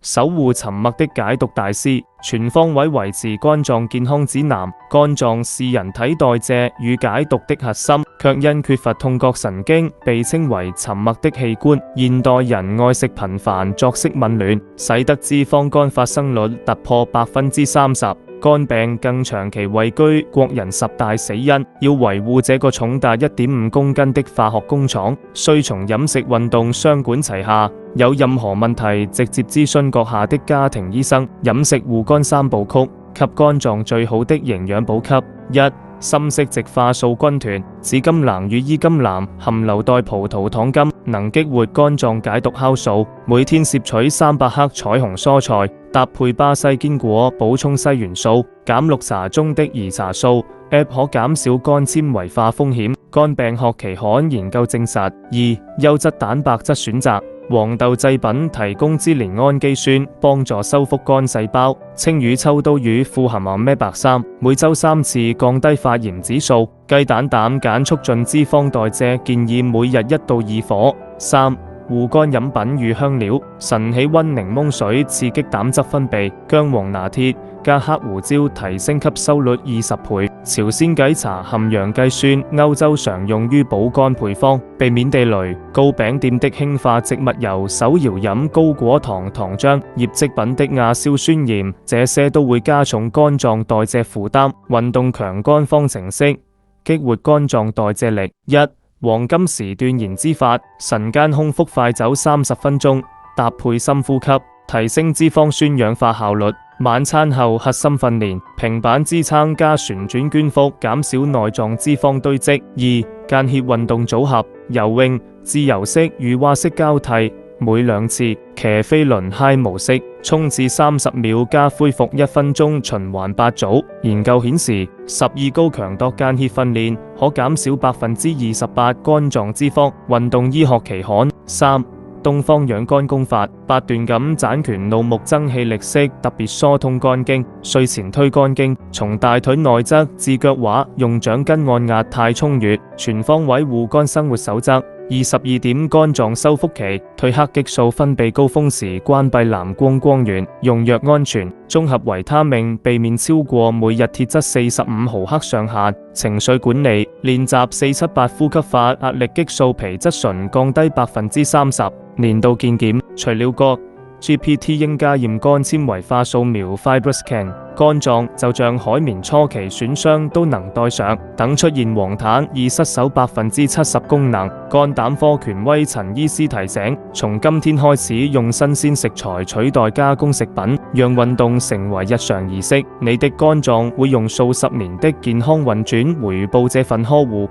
守護沉默的解毒大師，全方位維持肝臟健康指南。肝臟是人體代謝與解毒的核心，卻因缺乏痛覺神經，被稱為沉默的器官。現代人愛食頻繁，作息紊亂，使得脂肪肝發生率突破30%。肝病更長期位居國人10大死因。要維護這個重達1.5公斤的化學工廠，需從飲食運動雙管齊下。有任何問題，直接諮詢閣下的家庭醫生。飲食護肝三部曲，給肝臟最好的營養補給。1. 深色植化素軍團，紫甘藍與依甘藍含硫代葡萄糖苷，能激活肝臟解毒酵素。每天攝取300克彩虹蔬菜，搭配巴西堅果補充硒元素。減綠茶中的兒茶素 ，App 可減少肝纖維化風險。肝病學期刊研究證實。2. 優質蛋白質選擇。黃豆製品提供支鏈氨基酸，幫助修復肝細胞。青魚、秋刀魚富含Omega-3，每週3次降低發炎指數。雞蛋膽鹼促進脂肪代謝，建議每日1到2顆。3. 護肝飲品與香料，晨起溫檸檬水刺激膽汁分泌，薑黃拿鐵加黑胡椒提升吸收率20倍。朝鮮薊茶含洋薊酸，歐洲常用於補肝配方。避免地雷，糕餅店的氫化植物油、手搖飲高果糖糖漿、醃製品的亞硝酸鹽，這些都會加重肝臟代謝負擔。運動強肝方程式，激活肝臟代謝力。1. 黃金時段燃脂法，晨間空腹快走30分鐘，搭配深呼吸，提升脂肪酸氧化效率。晚餐後核心訓練，平板支撐加旋轉捲腹，減少內臟脂肪堆積。2. 間歇運動組合，游泳、自由式與蛙式交替，每2次；騎飛輪 High 模式，衝刺30秒加恢復1分鐘，循環8組。研究顯示，12高強度間歇訓練可減少28%肝臟脂肪。運動醫學期刊。3. 東方養肝功法，8段咁斬拳怒目增氣力式，特別疏通肝經。睡前推肝經，從大腿內側至腳踝，用掌根按壓太衝穴。全方位護肝生活守則。22點肝臟修復期，褪黑激素分泌高峰時，關閉藍光光源，用藥安全。綜合維他命，避免超過每日鐵質45毫克上限。情緒管理，練習478呼吸法，壓力激素皮質醇降低30%。年度健檢，除了個 GPT 應加驗肝纖維化掃描 FibroScan， 肝臟就像海綿初期損傷都能戴上。等出現黃疸易失守70%功能。肝膽科權威陳醫師提醒，從今天開始用新鮮食材取代加工食品，讓運動成為日常儀式。你的肝臟會用數10年的健康運轉回報這份呵護。